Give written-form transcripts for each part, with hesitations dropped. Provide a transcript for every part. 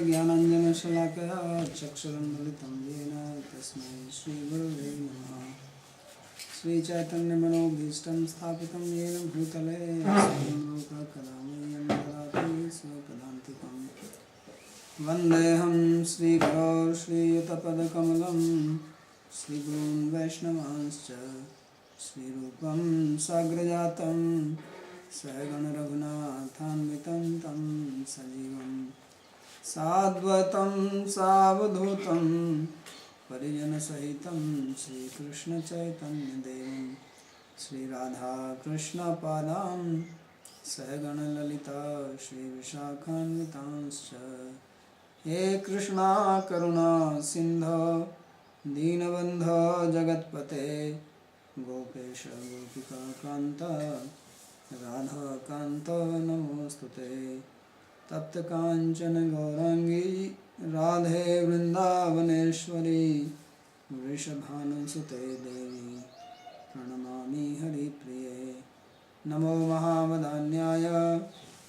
ज्ञानाञ्जनशलाकया चक्षुरुन्मिलितं येन तस्मै श्रीगुरवे नमः। श्रीचैतन्यमनोभीष्टं स्थापितं येन भूतले स्वयं लोककलामयं ददाति स्वपदान्तिकं। वन्देऽहं श्रीगुरो श्रीयुतपदकमलं श्रीगुरून् वैष्णवांश्च श्रीरूपं साग्रजातं सहगणरघुनाथान्वितं तं सजीवं साद्वैतं सावधूतं परिजनसहितं श्रीकृष्णचैतन्यदेवं श्रीराधाकृष्णपादां सहगणललिता श्रीविशाखान्वितांश्च। हे कृष्णा करुणा सिन्धो दीनबन्धो जगत्पते गोपेश गोपिकान्त राधाकान्त नमोऽस्तुते। तप्तकाञ्चन गौराङ्गी राधे वृन्दावनेश्वरी वृषभानुसुते देवी प्रणमामि हरिप्रिये। नमो महावदान्याय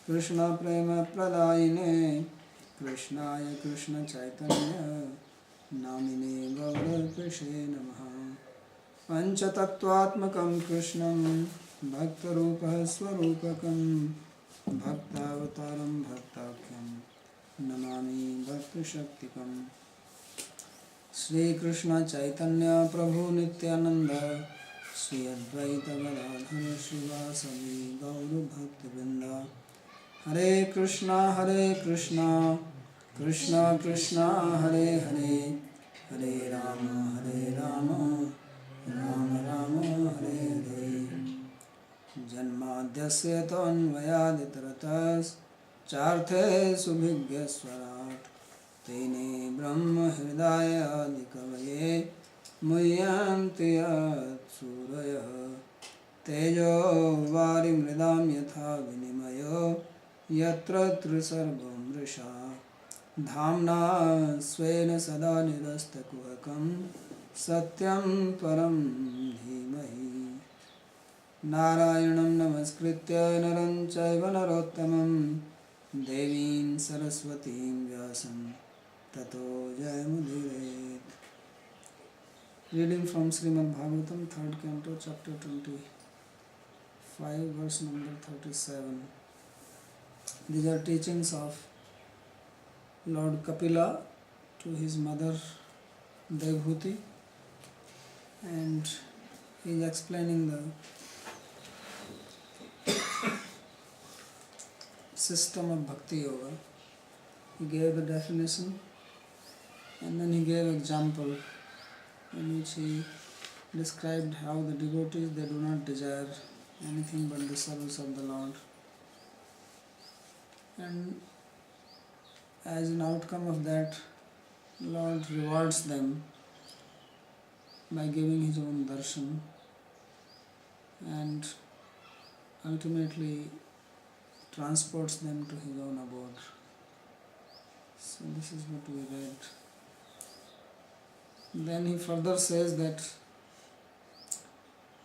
कृष्णप्रेमप्रदायिने कृष्णाय कृष्णचैतन्य नामिने गौरकृष्णे नमः। पञ्चतत्त्वात्मकं कृष्णं भक्तरूपः स्वरूपकं भक्तावतारं भक्ताख्यं नमामि भक्तशक्तिकम्। श्रीकृष्ण चैतन्य प्रभु नित्यानंद श्री अद्वैत गदाधर श्रीवासवी गौरभक्तवृंद। हरे कृष्णा कृष्णा कृष्णा हरे हरे हरे राम राम राम हरे हरे। जन्माद्यस्य तोऽन्वयादितरतश्चार्थे सुभिज्ञस्वराट् तेने ब्रह्महृदाय आदिकवये मुह्यन्ति यत्सूरयः। तेजो वारिमृदां यथा विनिमयो यत्र त्रिसर्गो मृषा धाम्ना स्वेन सदा निरस्तकुहकं सत्यं परं धीमहि। नारायणं नमस्कृत्य नरं चैव नरोत्तमं देवीं सरस्वतीं व्यासं ततो जयमुदीरयेत्। Reading from Srimad Bhagavatam, 3rd Canto, chapter 25, verse number 37. These are teachings of Lord Kapila to his mother Devhuti, and he is explaining the system of Bhakti Yoga. He gave the definition and then he gave example in which he described how the devotees, they do not desire anything but the service of the Lord, and as an outcome of that, Lord rewards them by giving his own darshan and ultimately transports them to his own abode. So this is what we read. Then he further says that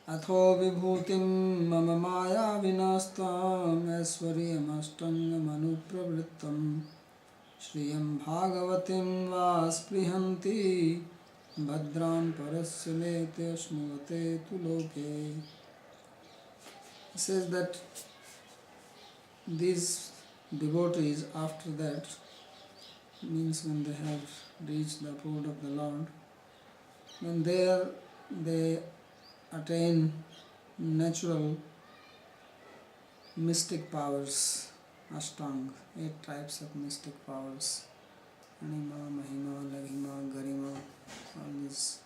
Atho vibhutim mama maya vinastam aiswaryamastangam anupravrittam Shriyam Bhagavatim va sprihanti Bhadram parasya lete shmuvate tuloke. He says that these devotees, after that, means when they have reached the abode of the Lord, then there they attain natural mystic powers, Ashtang, 8 types of mystic powers, Anima, Mahima, Laghima, Garima. All these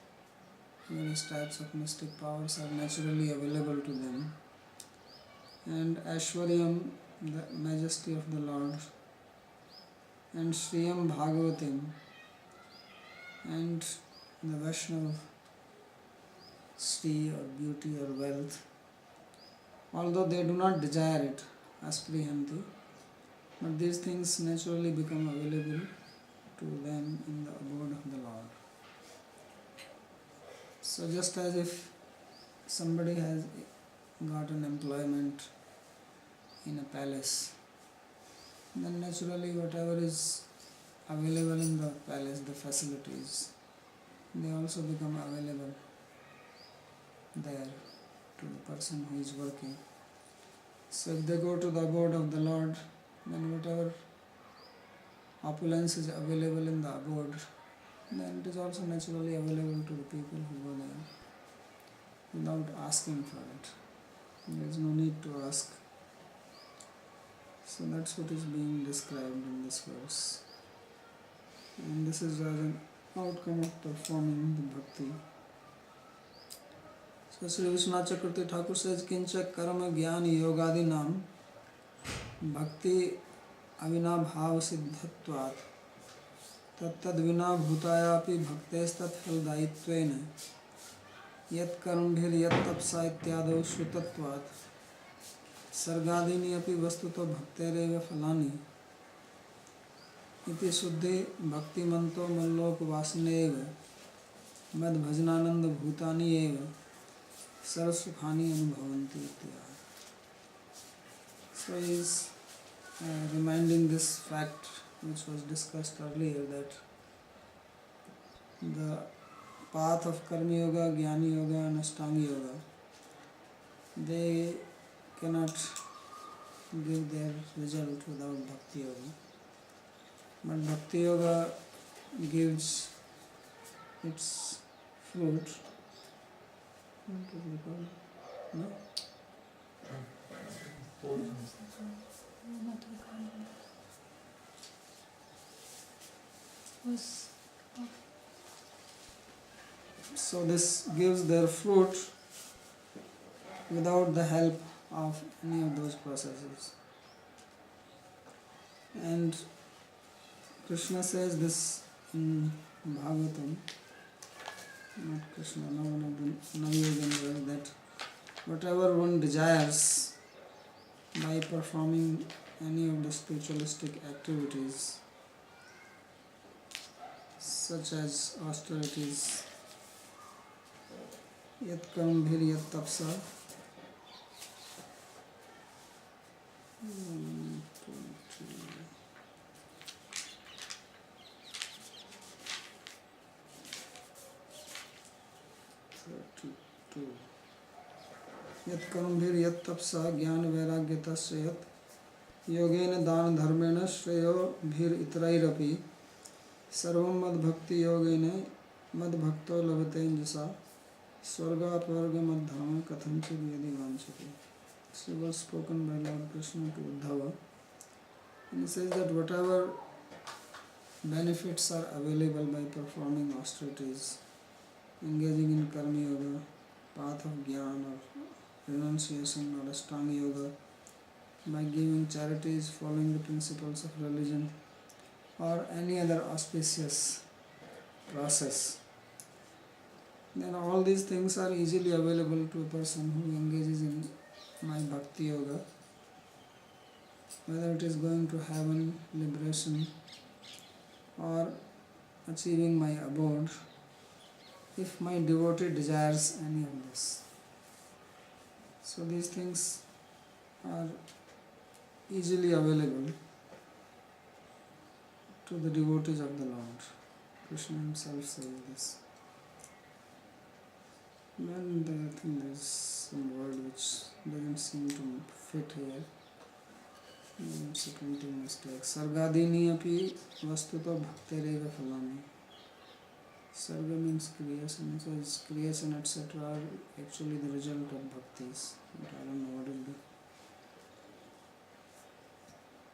various types of mystic powers are naturally available to them. And Aishwaryam, the majesty of the Lord, and Shriyam Bhagavatim, and the Vaishnav Shri or beauty or wealth, although they do not desire it, asprihanti, but these things naturally become available to them in the abode of the Lord. So just as if somebody has got an employment in a palace, then naturally whatever is available in the palace, the facilities, they also become available there to the person who is working. So if they go to the abode of the Lord, then whatever opulence is available in the abode, then it is also naturally available to the people who go there without asking for it. There is no need to ask. So that's what is being described in this verse. And this is as an outcome of performing the bhakti. So Sri Vishwanath Chakravarti Thakur says, Kincha karma jnana yogadi nam bhakti avinabhav siddhatvat tattad vina bhutayapi bhaktes tat phaldayitvena yat karmbhir yat tapsa ityado shrutatvat sargadini api vastuto bhaktereva phalani iti suddhi bhakti manto mallok vasaneva mad bhajananand bhutani eva sarasukhani anubhavanti ityah. So he is reminding this fact which was discussed earlier, that the path of Karma Yoga, Jnana Yoga and Ashtanga Yoga, they cannot give their result without Bhakti Yoga. But Bhakti Yoga gives its fruit. What do we call it? No? So this gives their fruit without the help of any of those processes. And Krishna says this in Bhagavatam, not Krishna, no one of the Navyogan, that whatever one desires by performing any of the spiritualistic activities, such as austerities, yat karambhir yat tapsa, 32. यत् कर्मभिर यत् तपसा ज्ञान वैराग्यतस्य यत् योगेन दान धर्मेण श्रेयो भीर इतरैरपि सर्वं मद्भक्ति योगेन मद्भक्तो लभते जसा स्वर्गापवर्ग मद्धर्म कथंचित् यदि वांछते. So was spoken by Lord Krishna to Uddhava, and he says that whatever benefits are available by performing austerities, engaging in karma yoga, path of jnana or renunciation or ashtanga yoga, by giving charities, following the principles of religion, or any other auspicious process, then all these things are easily available to a person who engages in my bhakti yoga, whether it is going to heaven, liberation, or achieving my abode, if my devotee desires any of this. So these things are easily available to the devotees of the Lord. Krishna himself says this. And I think there is some word which doesn't seem to fit here. It's a printing mistake. Sargadini api vastuto bhaktereva phalani. Sarga means creation, so its creation etc. are actually the result of bhaktis. But I don't know what is the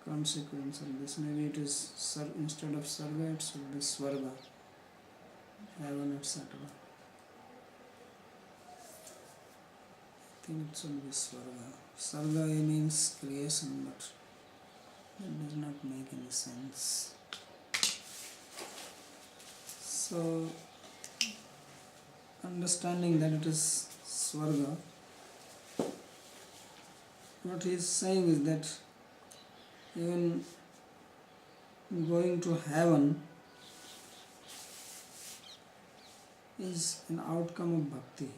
consequence of this. Maybe it is instead of sarga it should be swarga, heaven etc. I think it should be swarga. Sarga means creation, but that does not make any sense. So, understanding that it is swarga, what he is saying is that even going to heaven is an outcome of bhakti.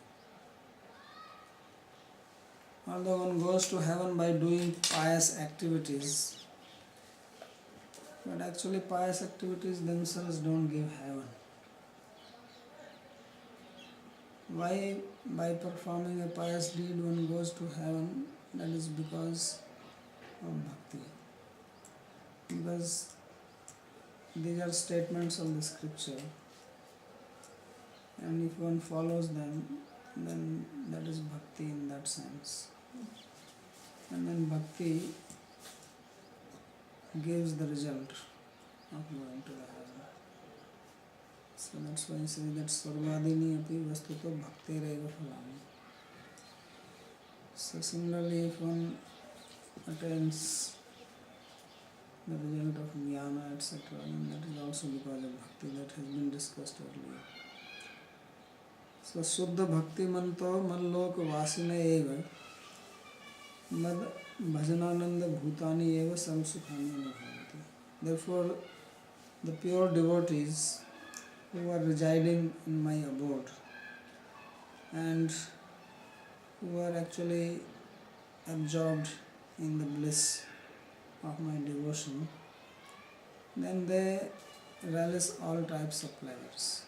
Although one goes to heaven by doing pious activities, But actually pious activities themselves don't give heaven. Why by performing a pious deed one goes to heaven? That is because of bhakti. Because these are statements of the scripture, and if one follows them, then that is bhakti in that sense. And then bhakti gives the result of going to the heaven. So that's why he says that sarvadini api vastuto bhaktireva phalani. So similarly, if one attains the result of jnana, etc., then that is also because of bhakti that has been discussed earlier. So Shuddha Bhakti Manto Mallok Vasine Eva Mad Bhajanananda Bhutani Eva Samsukhani Anubhavanti. Therefore, the pure devotees who are residing in my abode and who are actually absorbed in the bliss of my devotion, then they relish all types of pleasures.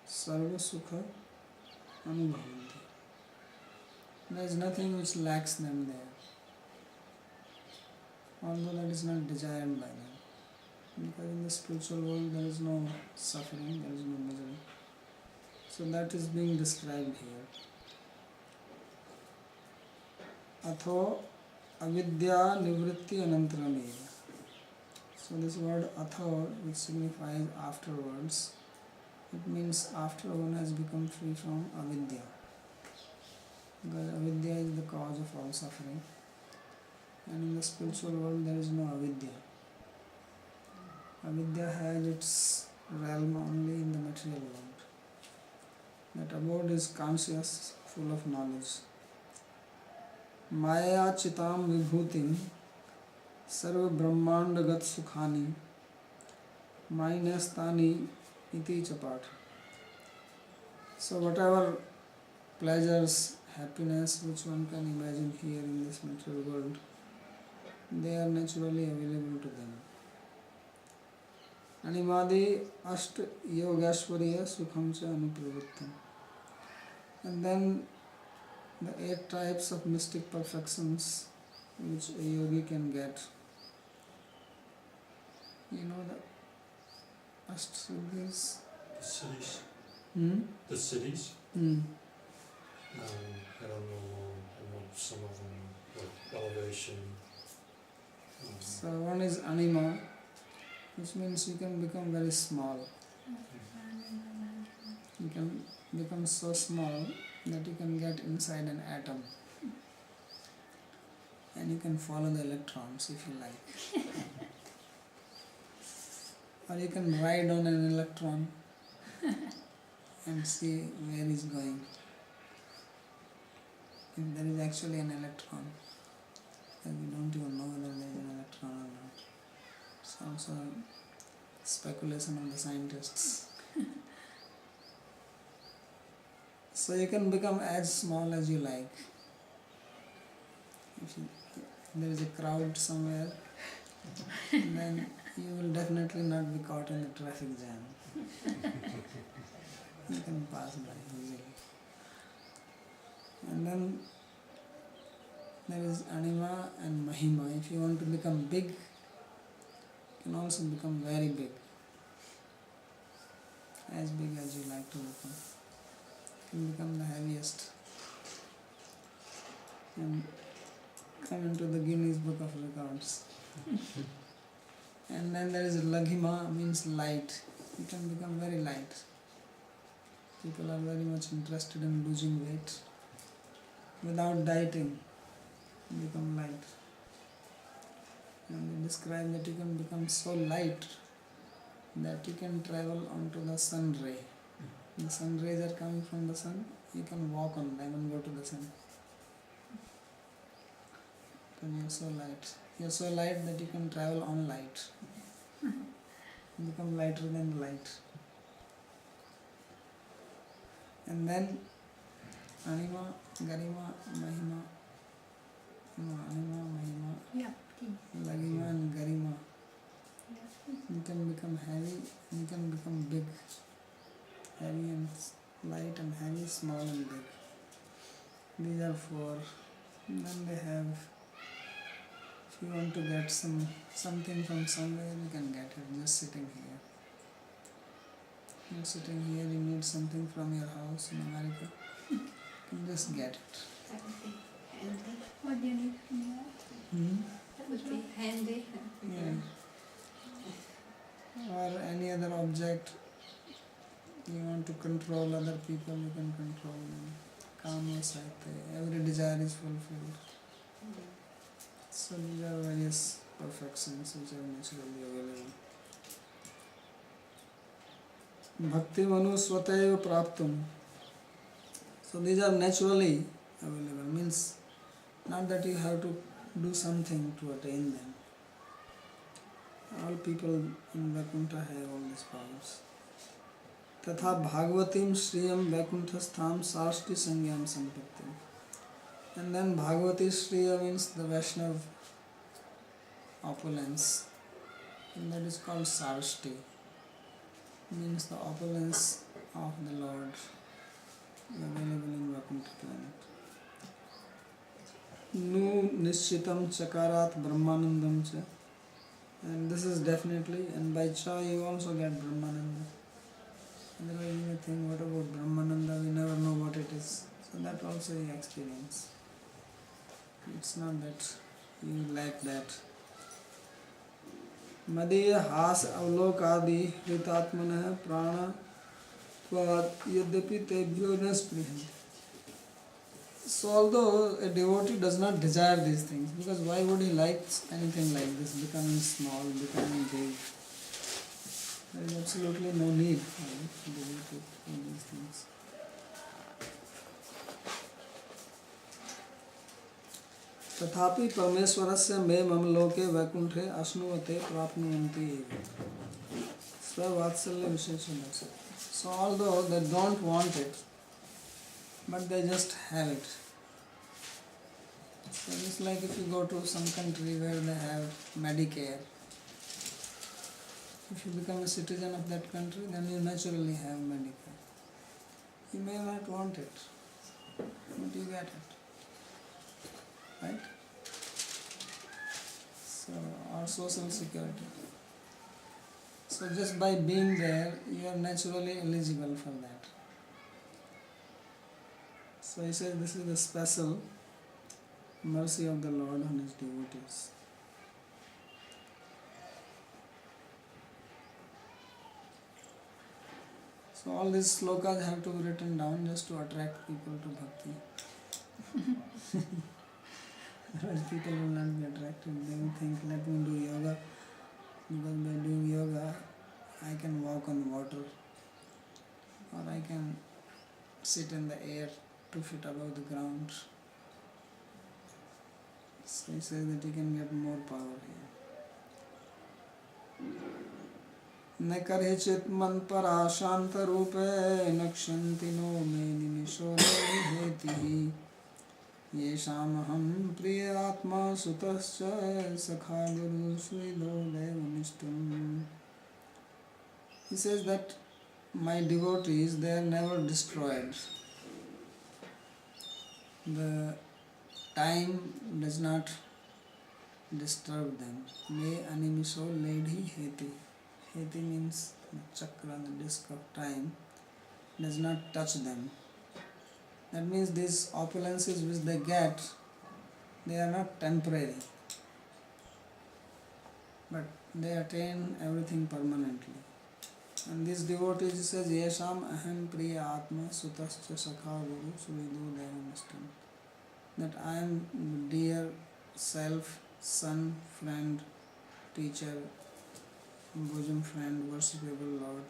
Sarva Sukha Anubhavanti. There is nothing which lacks them there, although that is not desired by them. Because in the spiritual world there is no suffering, there is no misery. So that is being described here. Atho avidya nivritti anantarameva. So this word atho, which signifies afterwards, it means after one has become free from avidya. Because avidya is the cause of all suffering. And in the spiritual world there is no avidya. Avidya has its realm only in the material world. That abode is conscious, full of knowledge. Maya chitam vibhutim sarva brahmandagat sukhani mainastani iti chapat. So whatever pleasures, happiness which one can imagine here in this material world, they are naturally available to them. Animadi Asht Yogashwariya Sukham Cha Anupravrittam. And then the 8 types of mystic perfections which a yogi can get. You know the Asht Siddhis? The cities. Hmm? The cities? Hmm. I don't know some of them, like elevation. So one is anima, which means you can become very small. You can become so small that you can get inside an atom. And you can follow the electrons if you like. Or you can ride on an electron and see where he's going. If there is actually an electron, and we don't even know whether there is an electron or not. It's also speculation of the scientists. So you can become as small as you like. If there is a crowd somewhere, then you will definitely not be caught in the traffic jam. You can pass by easily. And then there is anima and mahima. If you want to become big, you can also become very big. As big as you like to become. You can become the heaviest and come into the Guinness Book of Records. And then there is laghima, means light. You can become very light. People are very much interested in losing weight. Without dieting, you become light. And they describe that you can become so light that you can travel onto the sun ray. The sun rays are coming from the sun, you can walk on them and go to the sun. Because you are so light. You are so light that you can travel on light. You become lighter than the light. And then anima, garima, mahima, anima, mahima, Yeah. laghima and garima. Yeah. You can become heavy, you can become big. Heavy and light, and heavy, small and big. These are four. And then they have, if you want to get something from somewhere, you can get it just sitting here. You're sitting here, you need something from your house in America, you can just get it. That would be handy. What do you need from that? That would be handy. Yeah. Or any other object. You want to control other people, you can control them. Kama sahite, every desire is fulfilled. So these are various perfections which are naturally available. Bhakti manu swataiva praptum. So these are naturally available, means not that you have to do something to attain them. All people in Vaikuntha have all these powers. तथा भागवतीम श्रियम वैकुंठस्थाम साष्टि संज्ञाम संपत्ति. And then Bhagavati Shriya means the Vaishnava opulence, and that is called Sarashti, means the opulence of the Lord available in Vaikuntha planet. Nu Nishchitam Chakarat Brahmanandam Cha, and this is definitely, and by Cha you also get Brahmananda. Otherwise you may think, what about Brahmananda, we never know what it is. So that also you experience. It's not that you lack that. Madhya has avlokadi hritatmanah prana kvad yadyapi tebhyo nasprihi. So although a devotee does not desire these things, because why would he like anything like this, becoming small, becoming big? There is absolutely no need for these things. तथापि परमेश्वरस्य मे मम लोके वैकुंठे अश्नुवते प्राप्नुवन्ति एव. Swavatsalya visheshanasya. So although they don't want it, but they just have it. So it's like if you go to some country where they have Medicare. If you become a citizen of that country, then you naturally have Medicare. You may not want it, but you get it. Right? So, or social security. So just by being there, you are naturally eligible for that. So he says this is the special mercy of the Lord on his devotees. So all these slokas have to be written down just to attract people to bhakti. Otherwise people will not be attracted. They will think, let me do yoga, because by doing yoga I can walk on water, or I can sit in the air 2 feet above the ground. So he says that you can get more power here. न करहिचित् मन्परा शान्तरूपे नक्ष्यन्ति no मे निमिषो हेतिः येषामहं प्रिय आत्मा सुतश्च सखा गुरु सुहृदो देवनिष्ठम्. He says that my devotees, they are never destroyed. The time does not disturb them. Me animisho ledhi heti. Heti means the chakra, the disc of time, does not touch them. That means these opulences which they get, they are not temporary, but they attain everything permanently. And these devotees, he says, Yesham aham priya atma sutascha sakha guru suvidu devanishtam. That I am dear self, son, friend, teacher, bosom friend, worshipable Lord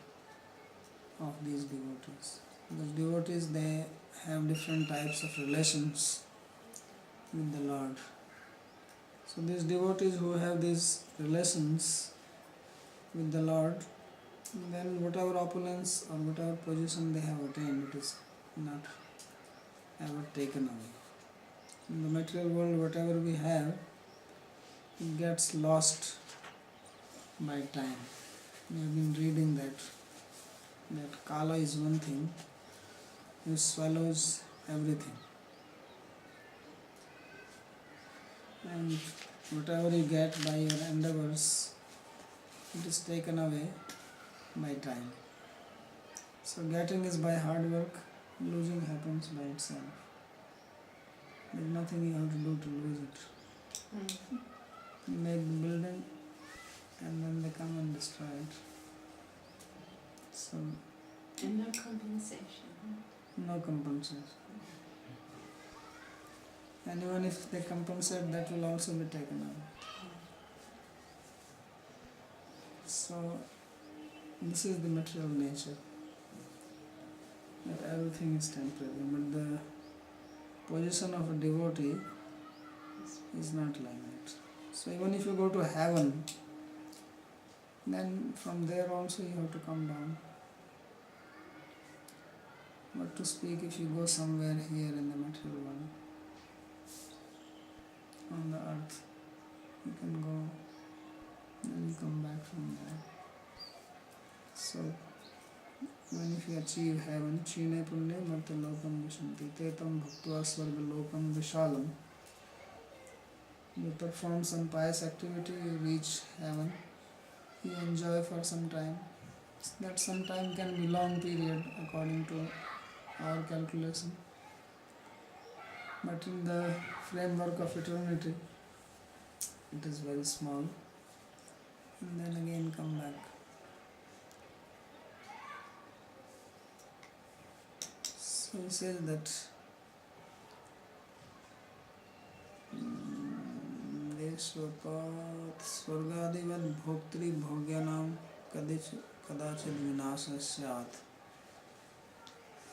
of these devotees. Those devotees, they have different types of relations with the Lord. So these devotees who have these relations with the Lord, then whatever opulence or whatever position they have attained, it is not ever taken away. In the material world, whatever we have, it gets lost by time. We have been reading that Kala is one thing which swallows everything. And whatever you get by your endeavors, it is taken away by time. So getting is by hard work, losing happens by itself. There is nothing you have to do to lose it. You make the building and then they come and destroy it. So And no compensation. no compensation. And even if they compensate, that will also be taken away. So this is the material nature. That everything is temporary, but the position of a devotee is not like that. So even if you go to heaven, then from there also you have to come down. But to speak, if you go somewhere here in the material world, on the earth, you can go, then you come back from there. So when if you achieve heaven, chine punya marta lokam vishanti tetam bhaktva svarga lokam vishalam. You perform some pious activity, you reach heaven, you enjoy for some time. That some time can be long period according to our calculation. But in the framework of eternity, it is very small. And then again come back. So he says that Deshvapat Swargadivat Bhoktri Bhogyanam Kadachit Vinasa Syat.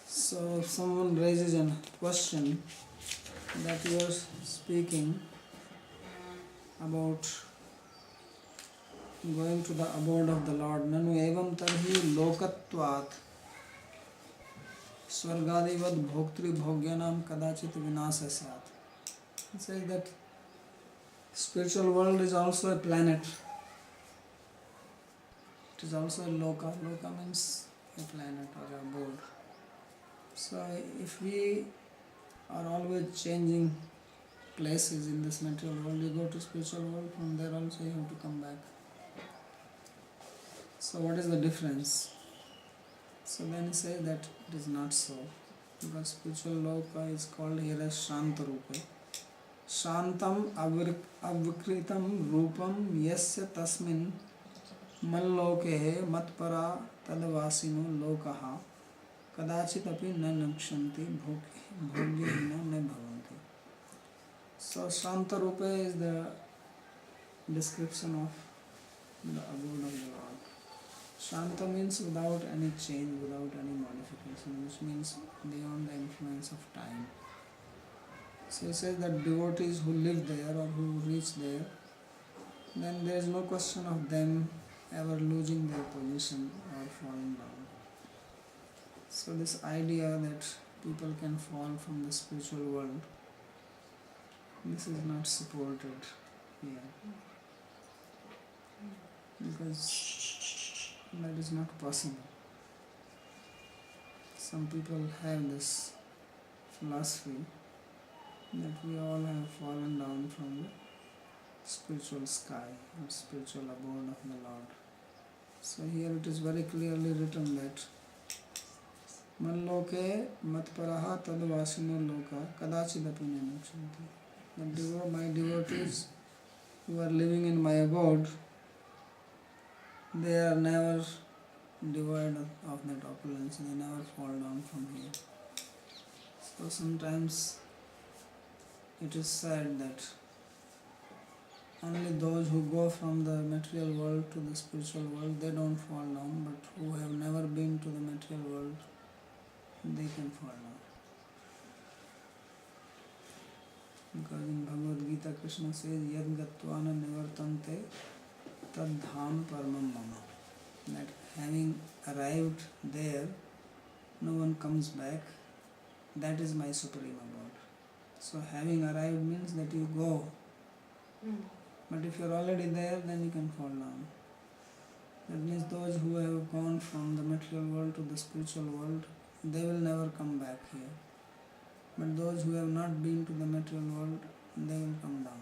So if someone raises a question that you are speaking about going to the abode of the Lord, Nanu evam tarhi lokatvat Swargadivat Bhoktri Bhogyanam Kadachit Vinasa Syat. It says that spiritual world is also a planet. It is also a loka. Loka means a planet or a abode. So if we are always changing places in this material world, you go to spiritual world, from there also you have to come back. So what is the difference? So then he says that it is not so. Because spiritual loka is called here as Shanta Rupa. Shantam avikritam rupam yasya tasmin malloke matpara tadvasino lokaha kadachit api na nakshanti bhogyahina na bhavanti. So Shanta Rupa is the description of the abode of the Lord. Shanta means without any change, without any modification, which means beyond the influence of time. So he says that devotees who live there or who reach there, then there is no question of them ever losing their position or falling down. So this idea that people can fall from the spiritual world, this is not supported here. Because that is not possible. Some people have this philosophy that we all have fallen down from the spiritual sky or spiritual abode of the Lord. So here it is very clearly written that Malloke matparaha tadvasino loka kadachidapi nanakshanti. My devotees who are living in my abode, they are never devoid of that opulence, they never fall down from here. So sometimes it is said that only those who go from the material world to the spiritual world, they don't fall down, but who have never been to the material world, they can fall down. Because in Bhagavad Gita, Krishna says, Yad gatvana nivartante tad dham paramam mama. That having arrived there, no one comes back. That is my supreme abode. So having arrived means that you go. But if you are already there, then you can fall down. That means those who have gone from the material world to the spiritual world, they will never come back here. But those who have not been to the material world, they will come down.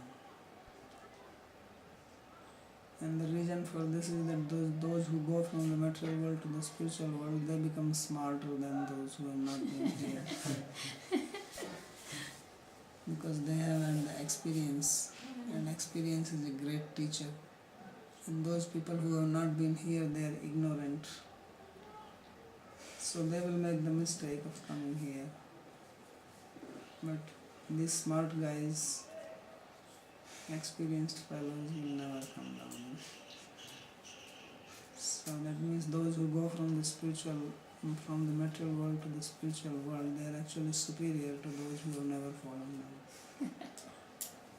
And the reason for this is that those who go from the material world to the spiritual world, they become smarter than those who have not been here. Because they have had the experience, and experience is a great teacher. And those people who have not been here, they are ignorant. So they will make the mistake of coming here. But these smart guys, experienced fellows, will never come down. So that means those who go from the material world to the spiritual world, they are actually superior to those who have never fallen down.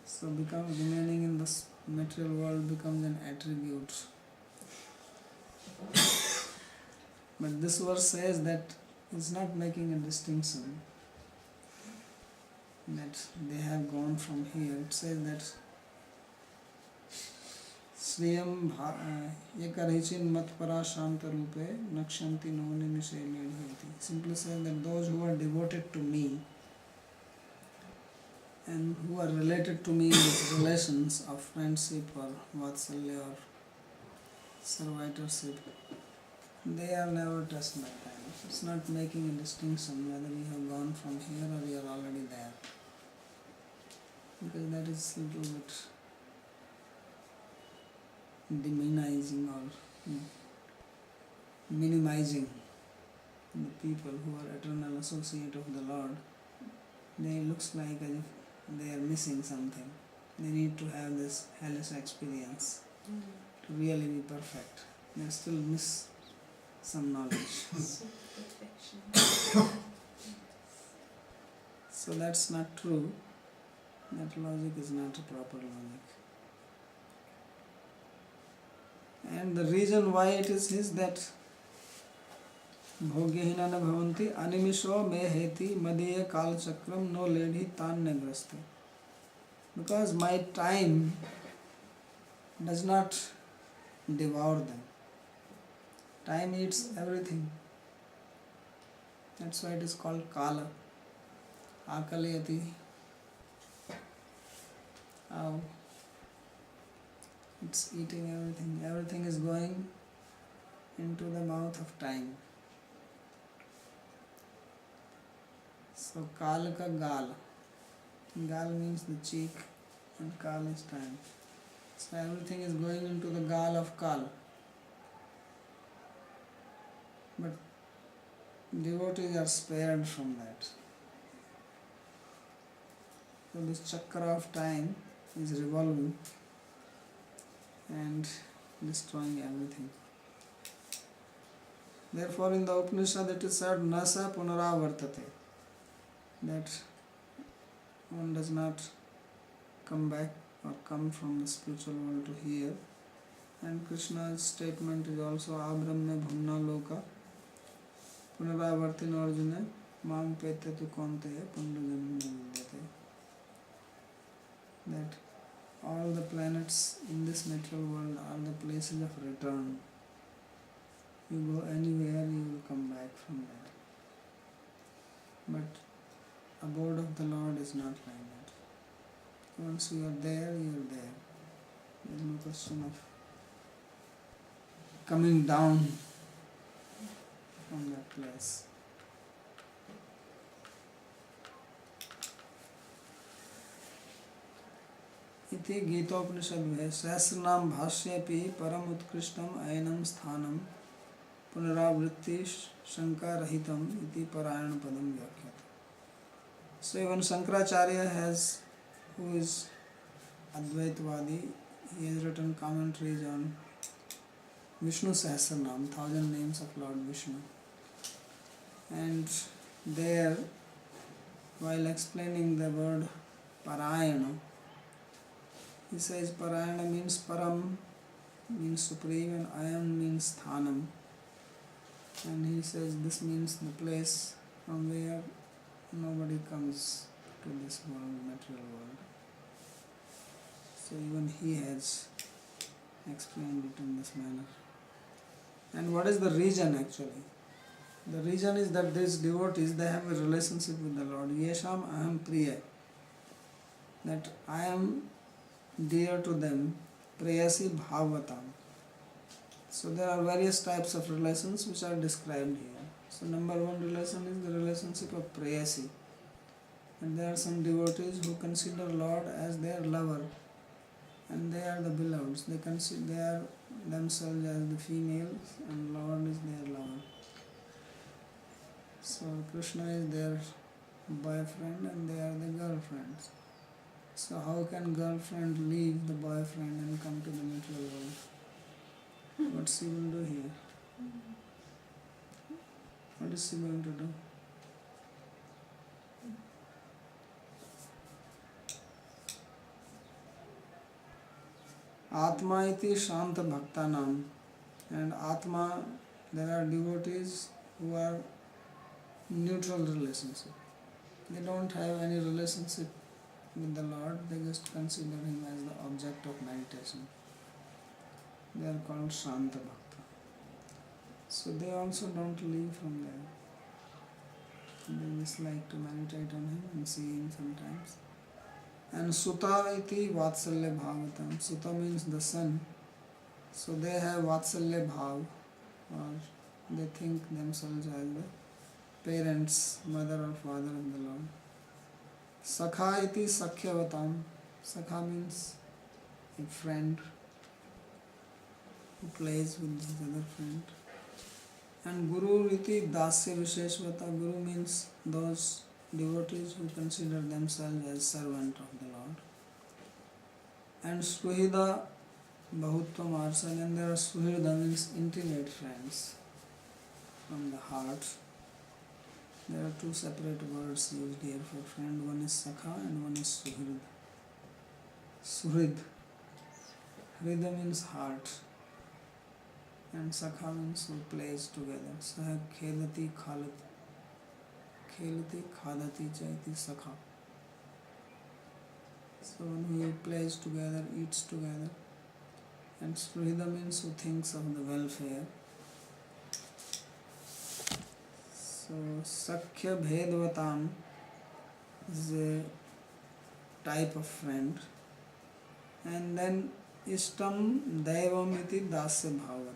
So remaining in the material world becomes an attribute. But this verse says that it's not making a distinction that they have gone from here. It says that Sriyam Ekarichin Matpara Shanta Rupe Nakshanti Noni Nishailidhati. Simply says that those who are devoted to me and who are related to me with relations of friendship or vatsalya or servitorship, they are never touched by time. It's not making a distinction whether you have gone from here or you are already there. Because that is a little bit demonizing or minimizing the people who are eternal associate of the Lord. They looks like as if they are missing something. They need to have this hellish experience to really be perfect. They still miss some knowledge. Perfection. So that's not true. That logic is not a proper logic. And the reason why it is that Bhogyahina na bhavanti animisho me heti madhiya kal chakram no ledhi tanya graste. Because my time does not devour them. Time eats everything. That's why it is called kala. Akalayati. It's eating everything. Everything is going into the mouth of time. So kal ka gal. Gal means the cheek and kal is time. So everything is going into the gal of kal. But devotees are spared from that. So this chakra of time is revolving and destroying everything. Therefore in the Upanishad it is said nasa punaravartate, that one does not come back or come from the spiritual world to here. And Krishna's statement is also abrahma bhumna loka punaravartin arjuna mam pete tu konteya pundajanam vidyate. That all the planets in this material world are the places of return. You go anywhere, you will come back from there. But abode of the Lord is not like that. Once you are there, you are there. There is no question of coming down from that place. इति गीतोपनिषद् सहस्रनाम भाष्येऽपि परम उत्कृष्टम अयनम स्थानम पुनरावृत्ति शंकारहितम इति पारायण padam व्याख्यात. So even Shankaracharya who is Advaitvadi, he has written commentaries on Vishnu Sahasranam, 1000 names of Lord Vishnu. And there, while explaining the word Parayana, he says Parayana means Param, means supreme, and Ayam means Sthanam. And he says this means the place from where nobody comes to this world, material world. So even he has explained it in this manner. And what is the reason actually? The reason is that these devotees, they have a relationship with the Lord. Yesham aham priya. That I am dear to them. Prayasi bhavatam. So there are various types of relations which are described here. So number one relation is the relationship of prayasi. And there are some devotees who consider Lord as their lover. And they are the beloveds. They are themselves as the females and Lord is their lover. So Krishna is their boyfriend and they are the girlfriends. So how can girlfriend leave the boyfriend and come to the material world? What she will do here? What is she going to do? Atma iti Shanta Bhaktanam. And Atma, there are devotees who are neutral relationship. They don't have any relationship with the Lord, they just consider Him as the object of meditation. They are called Shanta Bhakta. So they also don't leave from there. They just like to meditate on Him and see Him sometimes. And Sutta iti Vatsalya Bhavatam. Sutta means the son. So they have Vatsalya Bhav, or they think themselves as the parents, mother or father of the Lord. Sakha iti Sakhyavatam. Sakha means a friend who plays with his other friend. And Guru iti Dasya Visheshvata. Guru means those devotees who consider themselves as servant of the Lord. And Suhida Bahutvam Arsal, and there are Suhida means intimate friends from the heart. There are two separate words used here for friend. One is Sakha and one is Suhrid. Suhrid. Hrida means heart. And Sakha means who plays together. Saha Khelati Khalati. Khelati Khadati Chaiti Sakha. So one who plays together, eats together. And Suhida means who thinks of the welfare. So Sakhya Bhedvatam is a type of friend. And then Ishtam Daivam iti Dasya Bhavata.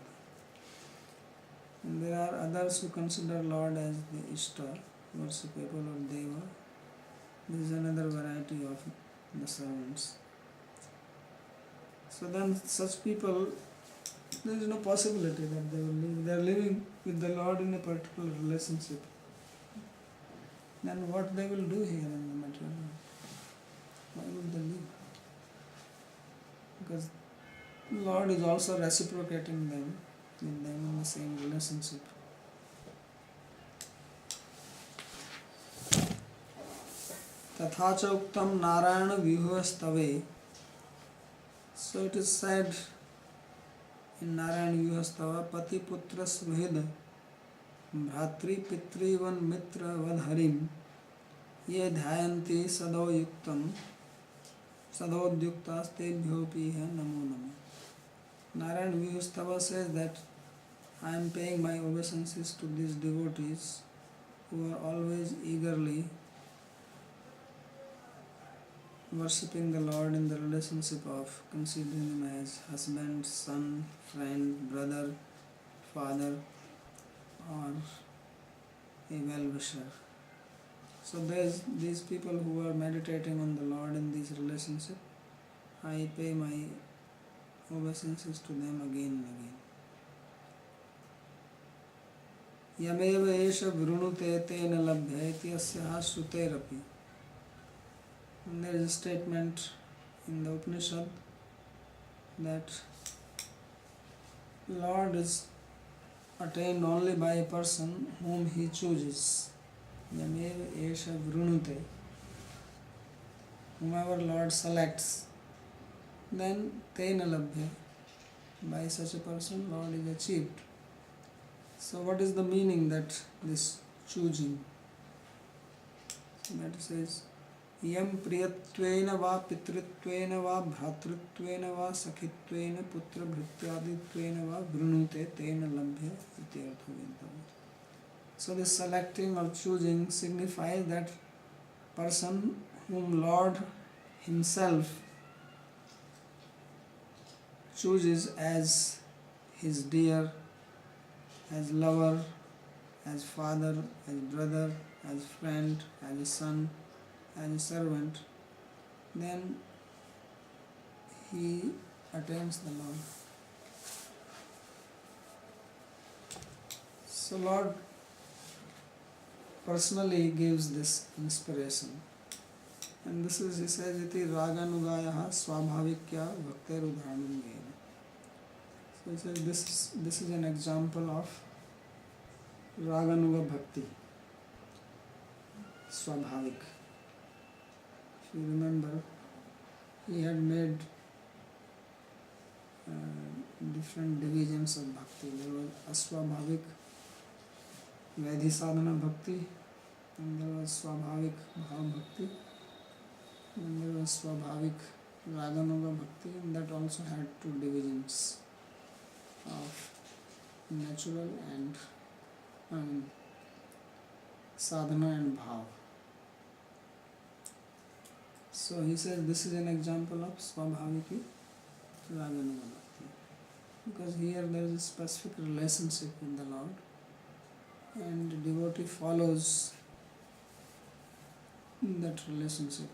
And there are others who consider Lord as the Ishta, worshipable or Deva. This is another variety of the servants. So then such people, there is no possibility that they will live. They are living with the Lord in a particular relationship. Then what they will do here in the material world? Why would they live? Because Lord is also reciprocating them with them in the same relationship. Tathacha uktam Narayana Vyuhastave. So it is said in Narayana Vyuhastava, Pati Putra Suhida Bhatri Pitrivan Mitra Vadharim Ye Dhyayanti Sadho Yuktam Sadhodyuktas Tebhyopi hai Namo Namo. Narayana Vyuhastava says that I am paying my obeisances to these devotees who are always eagerly worshipping the Lord in the relationship of considering Him as husband, son, friend, brother, father, or a well-wisher. So these people who are meditating on the Lord in this relationship, I pay my obeisances to them again and again. Yameva esha vrunute tena labhya iti asyaha suterapi. And there is a statement in the Upanishad that Lord is attained only by a person whom He chooses. Yameva esha vrunute. Whomever Lord selects, then tena labhya. By such a person, Lord is achieved. So what is the meaning that this choosing? That says, यम प्रियत्वेन वा पितृत्वेन वा भ्रातृत्वेन वा सखित्वेन पुत्रभृत्यादित्वेन वा वृणुते तेन लभ्य इति अर्थो विद्यते. So this selecting or choosing signifies that person whom Lord himself chooses as his dear, as lover, as father, as brother, as friend, as a son, as a servant, then he attains the Lord. So Lord personally gives this inspiration. And this is, he says, iti raganugayaha swabhavikya bhakter udharanam gena. So he says this is an example of raganuga bhakti, swabhavik. If you remember, he had made different divisions of bhakti. There was aswabhavik Vaidhi sadhana bhakti, and there was swabhavik bhav bhakti, and there was swabhavik raganuga bhakti, and that also had two divisions of natural and sadhana and bhav. So he says this is an example of swabhaviki raganuga bhakti, because here there is a specific relationship with the Lord, and the devotee follows that relationship.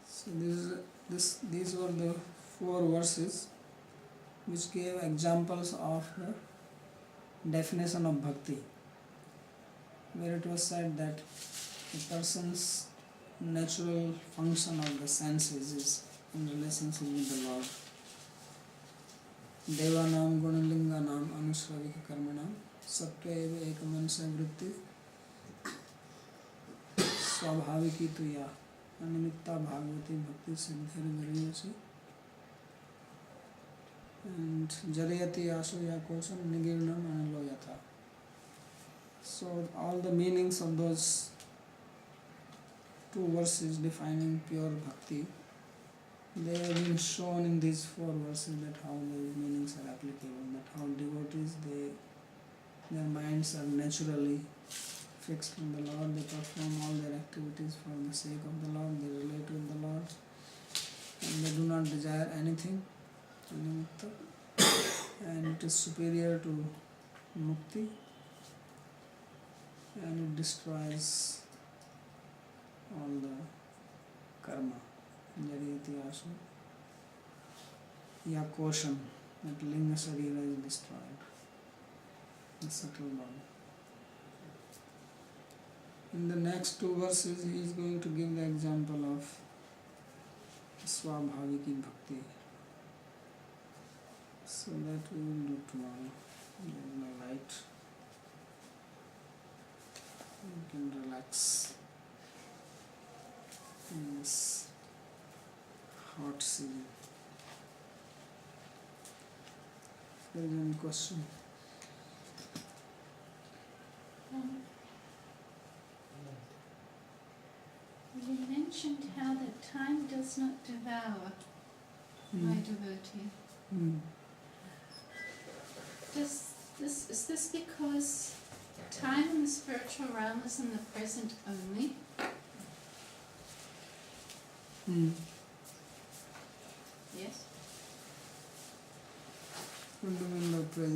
So these were the 4 verses which gave examples of the definition of bhakti, where it was said that a person's natural function of the senses is in relationship with the Lord. Devanam gunalinganam anusravika karmanam sattva eva ekamansa vritti swabhaviki tu ya animitta bhagavati bhakti siddhir gariyasi and jarayati aso ya kosam nigirnam analoyatha. So all the meanings of those 2 verses defining pure bhakti, they have been shown in these 4 verses, that how the meanings are applicable, that how devotees, their minds are naturally fixed on the Lord, they perform all their activities for the sake of the Lord, they relate with the Lord, and they do not desire anything, and it is superior to mukti, and it destroys all the karma. Jariyati asu ya kosham, that linga sarira is destroyed, the subtle body. In the next 2 verses he is going to give the example of swabhaviki bhakti. So that we will do tomorrow. There is no light. You can relax in this hot season. If there is any question? You mentioned how that time does not devour my devotee. Is this because time in the spiritual realm is in the present only? Yes. What do you mean by present?